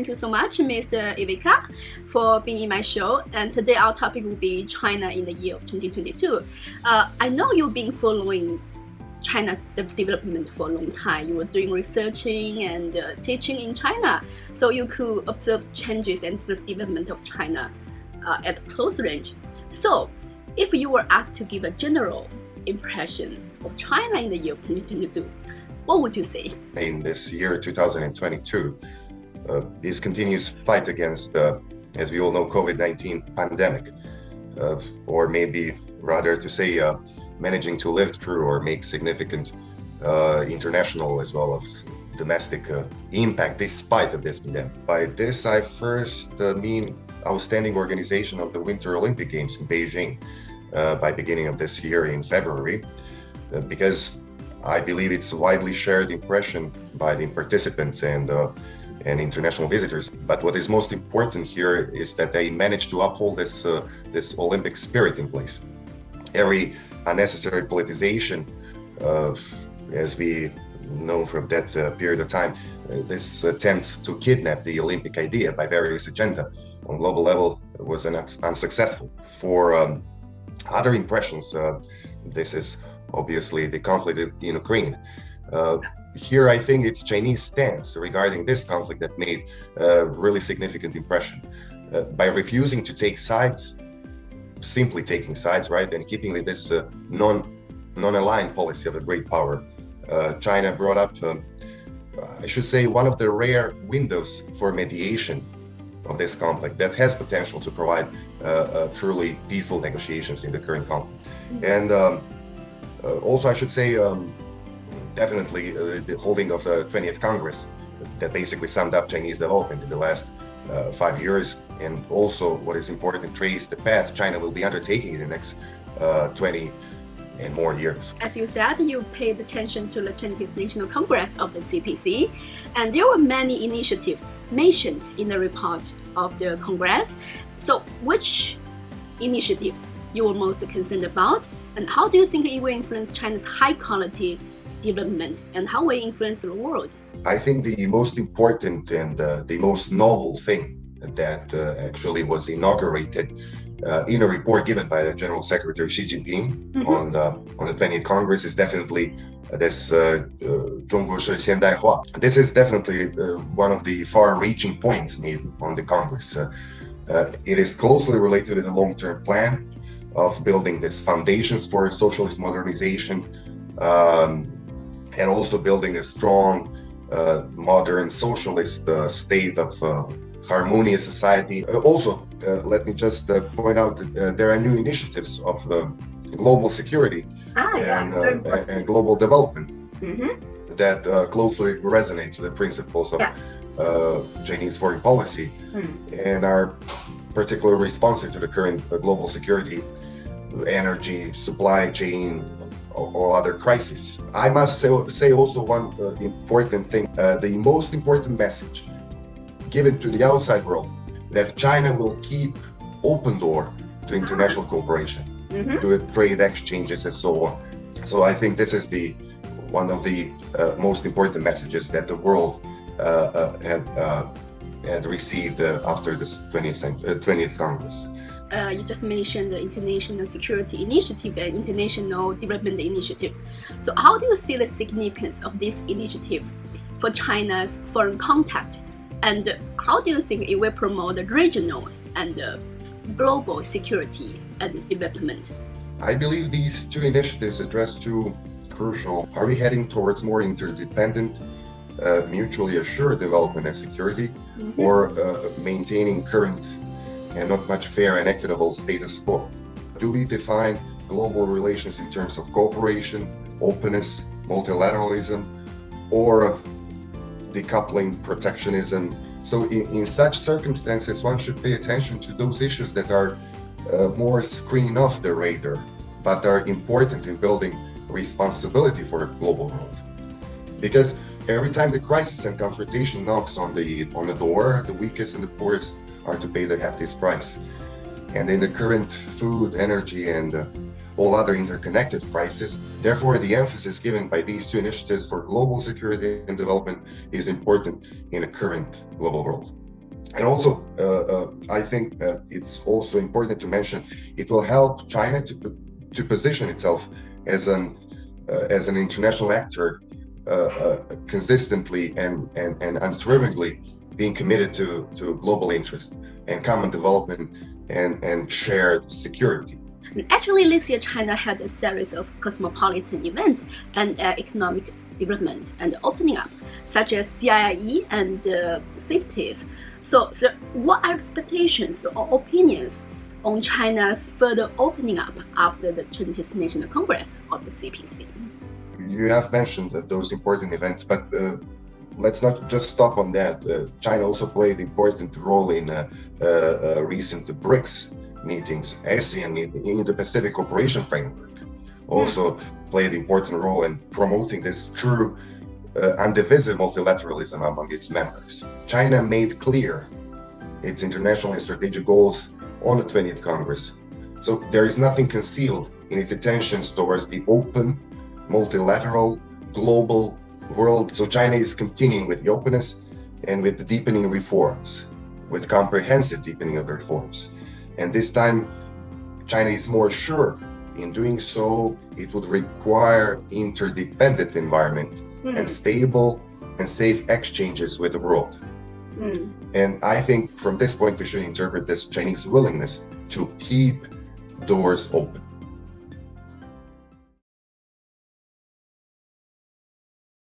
thank you so much, Mr. Ivica, for being in my show. And today our topic will be China in the year of 2022. I know you've been following China's development for a long time. You were doing researching and teaching in China, so you could observe changes and development of China at close range. So, if you were asked to give a general impression of China in the year of 2022, what would you say? In this year 2022, this continuous fight against, as we all know, COVID-19 pandemic, or maybe rather to say managing to live through or make significant international as well as domestic impact despite of this pandemic. By this, I first mean outstanding organization of the Winter Olympic Games in Beijing by beginning of this year in February, because I believe it's a widely shared impression by the participants and international visitors. But what is most important here is that they managed to uphold this Olympic spirit in place. Every unnecessary politicization, as we know from that period of time, this attempts to kidnap the Olympic idea by various agenda on global level was unsuccessful. For other impressions, this is obviously the conflict in Ukraine. Here I think it's Chinese stance regarding this conflict that made a really significant impression. By refusing to take sides, simply taking sides, right, and keeping this non-aligned policy of a great power, China brought up, I should say, one of the rare windows for mediation of this conflict that has potential to provide truly peaceful negotiations in the current conflict. And also, I should say, definitely the holding of the 20th Congress that basically summed up Chinese development in the last 5 years, and also what is important, trace the path China will be undertaking in the next 20 and more years. As you said, you paid attention to the 20th National Congress of the CPC, and there were many initiatives mentioned in the report of the Congress. So which initiatives you were most concerned about, and how do you think it will influence China's high quality development, and how will it influence the world? I think the most important and the most novel thing that actually was inaugurated in a report given by the General Secretary Xi Jinping on the 20th Congress is definitely this 中国式现代化. This is definitely one of the far-reaching points made on the Congress. It is closely related to the long-term plan of building these foundations for socialist modernization, and also building a strong, modern socialist state of harmonious society. Also, let me just point out that there are new initiatives of global security and global development that closely resonate to the principles of Chinese foreign policy and are particularly responsive to the current global security, energy, supply chain, or other crises. I must say also one important thing, the most important message given to the outside world, that China will keep open door to international cooperation, to trade exchanges and so on. So I think this is one of the most important messages that the world had received after this 20th Congress. You just mentioned the International Security Initiative and International Development Initiative. So how do you see the significance of this initiative for China's foreign contact? And how do you think it will promote the regional and global security and development? I believe these two initiatives address two crucial. Are we heading towards more interdependent, mutually assured development and security, or maintaining current and not much fair and equitable status quo? Do we define global relations in terms of cooperation, openness, multilateralism, or decoupling, protectionism? So in such circumstances, one should pay attention to those issues that are more screened off the radar, but are important in building responsibility for a global world. Because every time the crisis and confrontation knocks on the door, the weakest and the poorest are to pay the heftiest price. And in the current food, energy, and all other interconnected crises, therefore the emphasis given by these two initiatives for global security and development is important in a current global world. And also, I think it's also important to mention it will help China to position itself as an international actor, consistently and unswervingly being committed to global interest and common development and shared security. Actually, this year China had a series of cosmopolitan events and economic development and opening up, such as CRI and safeties. So what are expectations or opinions on China's further opening up after the 20th National Congress of the CPC? You have mentioned those important events, but let's not just stop on that. China also played an important role in recent BRICS meetings, ASEAN meeting, in the Pacific Cooperation Framework. Also played an important role in promoting this true undivisible multilateralism among its members. China made clear its international and strategic goals on the 20th Congress. So there is nothing concealed in its intentions towards the open, multilateral, global world. So China is continuing with the openness and with the deepening reforms, with comprehensive deepening of the reforms. And this time, China is more sure in doing so. It would require interdependent environment and stable and safe exchanges with the world. And I think from this point, we should interpret this Chinese willingness to keep doors open.